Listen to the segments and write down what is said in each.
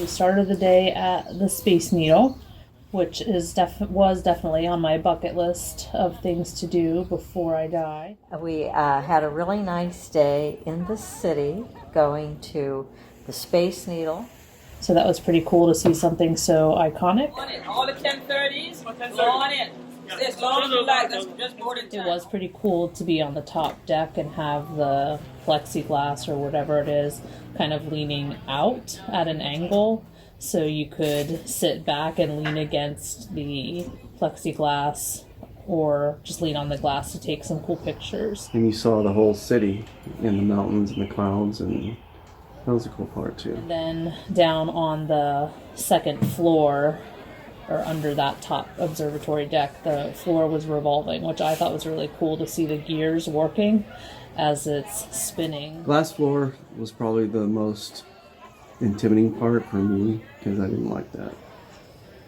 We started the day at the Space Needle, which was definitely on my bucket list of things to do before I die. We had a really nice day in the city going to the Space Needle. So that was pretty cool to see something so iconic. All the 1030s, on it. As long as you like, that's just more than time. It was pretty cool to be on the top deck and have the plexiglass or whatever it is kind of leaning out at an angle, so you could sit back and lean against the plexiglass or just lean on the glass to take some cool pictures. And you saw the whole city in the mountains and the clouds, and that was a cool part too. And then down on the second floor, or under that top observatory deck, the floor was revolving, which I thought was really cool to see the gears working as it's spinning. Glass floor was probably the most intimidating part for me because I didn't like that,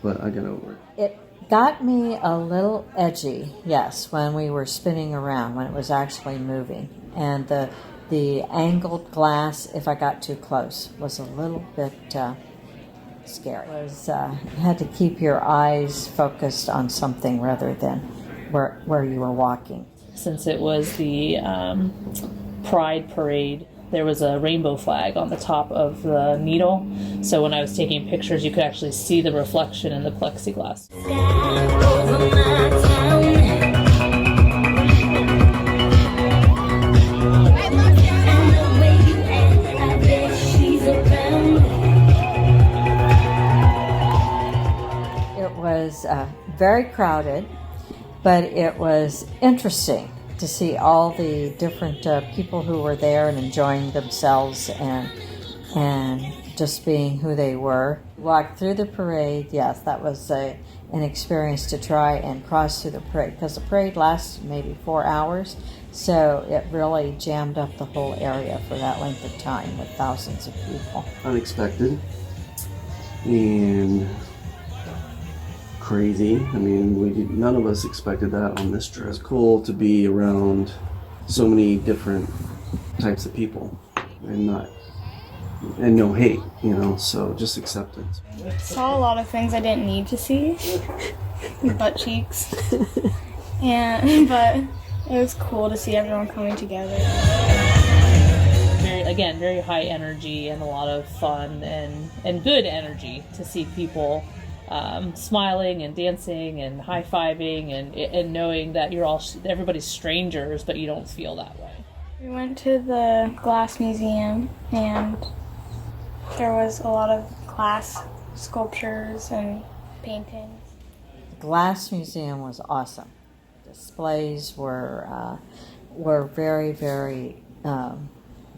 but I got over it. It got me a little edgy, yes, when we were spinning around, when it was actually moving. And the angled glass, if I got too close, was a little bit scary. It was, you had to keep your eyes focused on something rather than where you were walking. Since it was the Pride Parade, there was a rainbow flag on the top of the needle. So when I was taking pictures, you could actually see the reflection in the plexiglass. It was very crowded, but it was interesting to see all the different people who were there and enjoying themselves and just being who they were. Walked through the parade, yes, that was an experience to try and cross through the parade, because the parade lasted maybe 4 hours, so it really jammed up the whole area for that length of time with thousands of people. Unexpected and crazy. I mean, none of us expected that on this trip. It's cool to be around so many different types of people and no hate, so just acceptance. Saw a lot of things I didn't need to see, butt cheeks, but it was cool to see everyone coming together. Very high energy and a lot of fun and good energy to see people smiling and dancing and high-fiving and knowing that everybody's strangers, but you don't feel that way. We went to the glass museum, and there was a lot of glass sculptures and paintings. The glass museum was awesome. Displays were very, very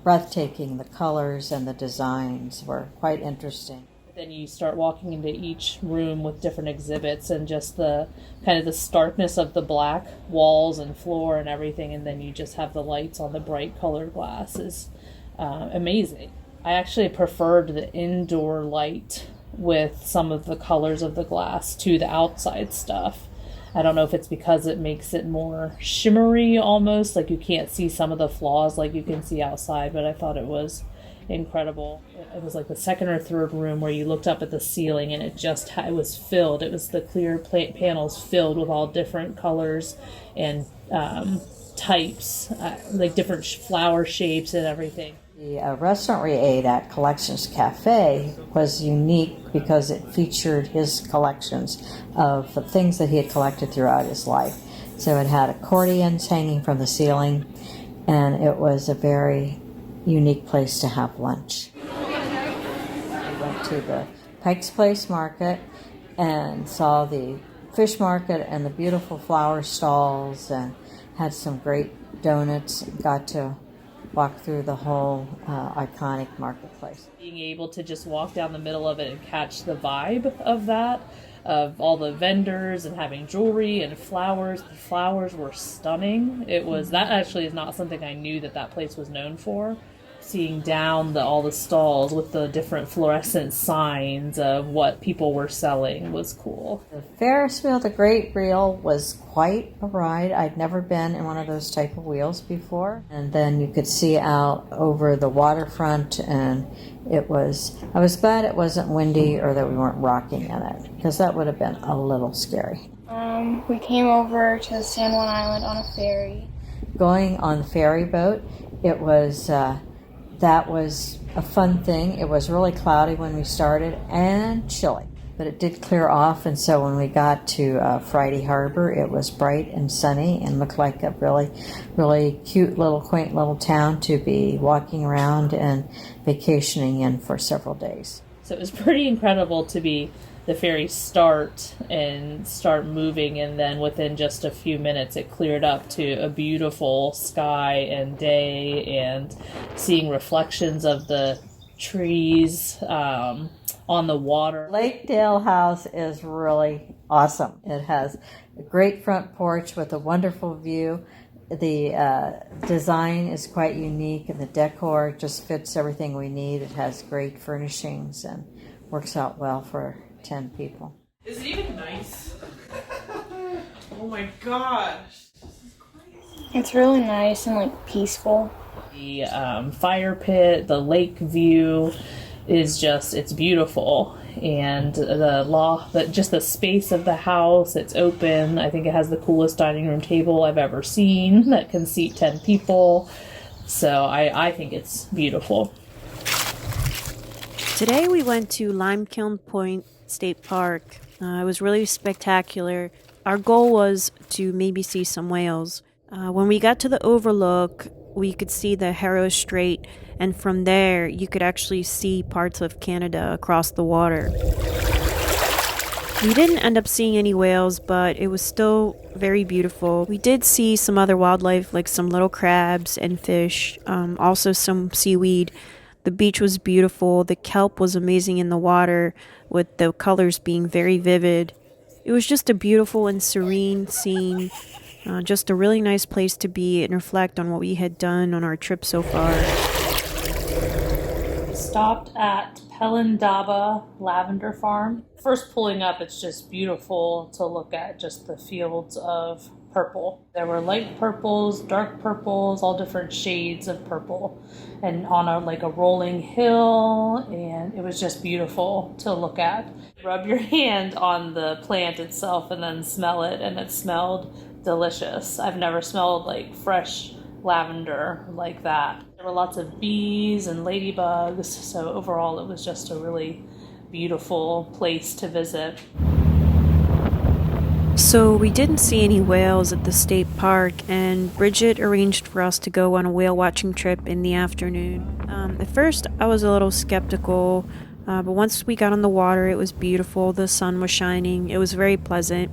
breathtaking. The colors and the designs were quite interesting. Then you start walking into each room with different exhibits and just the kind of the starkness of the black walls and floor and everything, and then you just have the lights on the bright colored glass is amazing. I actually preferred the indoor light with some of the colors of the glass to the outside stuff. I don't know if it's because it makes it more shimmery almost, like you can't see some of the flaws like you can see outside, but I thought it was incredible. It was like the second or third room where you looked up at the ceiling and it was filled. It was the clear panels filled with all different colors and types, like different flower shapes and everything. The restaurant we ate at, Collections Cafe, was unique because it featured his collections of the things that he had collected throughout his life. So it had accordions hanging from the ceiling, and it was a very unique place to have lunch. We went to the Pike's Place Market and saw the fish market and the beautiful flower stalls and had some great donuts. Got to walk through the whole iconic marketplace. Being able to just walk down the middle of it and catch the vibe of that, of all the vendors and having jewelry and flowers. The flowers were stunning. That actually is not something I knew that place was known for. seeing down all the stalls with the different fluorescent signs of what people were selling was cool. The Ferris wheel, the Great Reel, was quite a ride. I'd never been in one of those type of wheels before. And then you could see out over the waterfront, and I was glad it wasn't windy or that we weren't rocking in it, because that would have been a little scary. We came over to San Juan Island on a ferry. Going on the ferry boat, that was a fun thing. It was really cloudy when we started and chilly, but it did clear off, and so when we got to Friday Harbor, it was bright and sunny and looked like a really, really cute little quaint little town to be walking around and vacationing in for several days. So it was pretty incredible to be the ferry start moving, and then within just a few minutes it cleared up to a beautiful sky and day, and seeing reflections of the trees on the water. Lakedale House is really awesome. It has a great front porch with a wonderful view. The design is quite unique, and the decor just fits everything we need. It has great furnishings and works out well for 10 people. Is it even nice? Oh my gosh. This is crazy. It's really nice and peaceful. The fire pit, the lake view is it's beautiful. And just the space of the house, it's open. I think it has the coolest dining room table I've ever seen that can seat 10 people. So I think it's beautiful. Today we went to Limekiln Point State Park. It was really spectacular. Our goal was to maybe see some whales. When we got to the overlook, we could see the Harrow Strait, and from there you could actually see parts of Canada across the water. We didn't end up seeing any whales, but it was still very beautiful. We did see some other wildlife, like some little crabs and fish, also some seaweed. The beach was beautiful. The kelp was amazing in the water, with the colors being very vivid. It was just a beautiful and serene scene. Just a really nice place to be and reflect on what we had done on our trip so far. We stopped at Pelindaba Lavender Farm. First pulling up, it's just beautiful to look at, just the fields of purple. There were light purples, dark purples, all different shades of purple, and on a rolling hill, and it was just beautiful to look at. Rub your hand on the plant itself and then smell it, and it smelled delicious. I've never smelled fresh lavender like that. There were lots of bees and ladybugs, so overall it was just a really beautiful place to visit. So we didn't see any whales at the state park, and Bridget arranged for us to go on a whale watching trip in the afternoon. At first I was a little skeptical, but once we got on the water, it was beautiful. The sun was shining. It was very pleasant.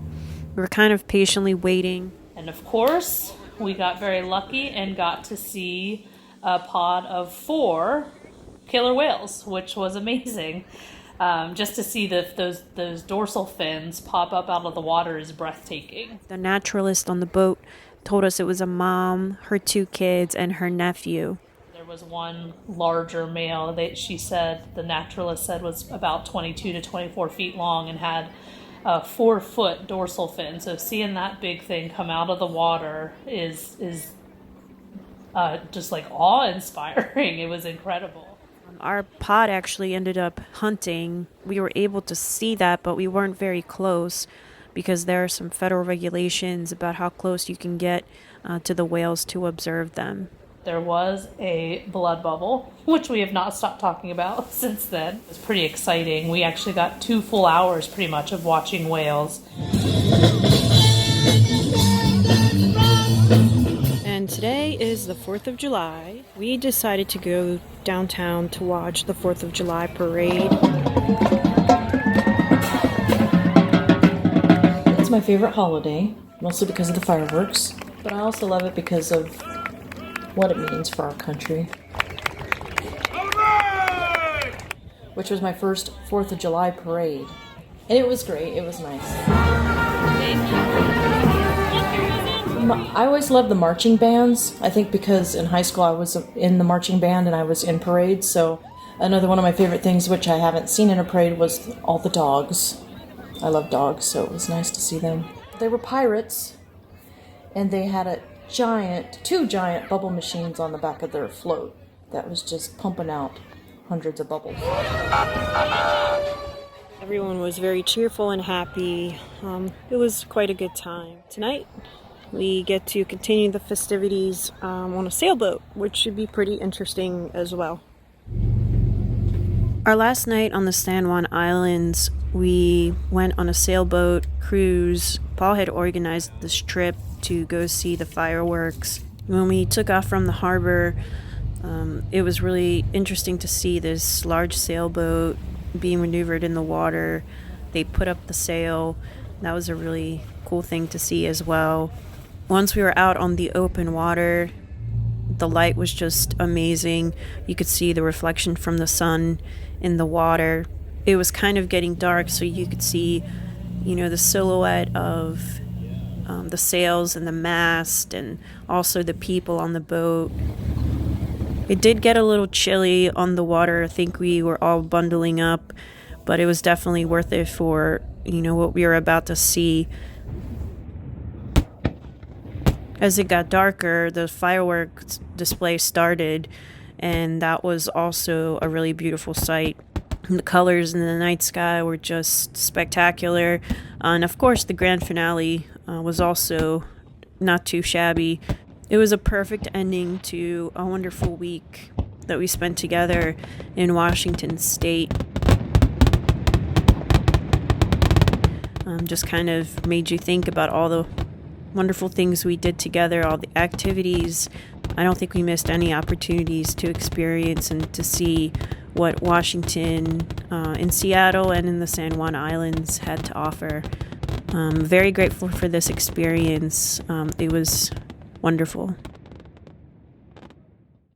We were kind of patiently waiting. And of course, we got very lucky and got to see a pod of 4 killer whales, which was amazing. Just to see those dorsal fins pop up out of the water is breathtaking. The naturalist on the boat told us it was a mom, her 2 kids, and her nephew. There was one larger male that the naturalist said was about 22 to 24 feet long and had a 4-foot dorsal fin. So seeing that big thing come out of the water is just awe-inspiring. It was incredible. Our pod actually ended up hunting. We were able to see that, but we weren't very close because there are some federal regulations about how close you can get to the whales to observe them. There was a blood bubble, which we have not stopped talking about since then. It was pretty exciting. We actually got 2 full hours pretty much of watching whales. And today is the 4th of July. We decided to go downtown to watch the 4th of July parade. It's my favorite holiday, mostly because of the fireworks, but I also love it because of what it means for our country. Which was my first 4th of July parade. And it was great, it was nice. I always loved the marching bands. I think because in high school I was in the marching band and I was in parades. So another one of my favorite things, which I haven't seen in a parade, was all the dogs. I love dogs, so it was nice to see them. They were pirates, and they had two giant bubble machines on the back of their float that was just pumping out hundreds of bubbles. Everyone was very cheerful and happy. It was quite a good time. Tonight, we get to continue the festivities on a sailboat, which should be pretty interesting as well. Our last night on the San Juan Islands, we went on a sailboat cruise. Paul had organized this trip to go see the fireworks. When we took off from the harbor, it was really interesting to see this large sailboat being maneuvered in the water. They put up the sail. That was a really cool thing to see as well. Once we were out on the open water, the light was just amazing. You could see the reflection from the sun in the water. It was kind of getting dark, so you could see, the silhouette of the sails and the mast, and also the people on the boat. It did get a little chilly on the water. I think we were all bundling up, but it was definitely worth it for, what we were about to see. As it got darker, the fireworks display started, and that was also a really beautiful sight. The colors in the night sky were just spectacular. And of course, the grand finale was also not too shabby. It was a perfect ending to a wonderful week that we spent together in Washington State. Just kind of made you think about all the wonderful things we did together, all the activities. I don't think we missed any opportunities to experience and to see what Washington, in Seattle and in the San Juan Islands had to offer. Very grateful for this experience. It was wonderful.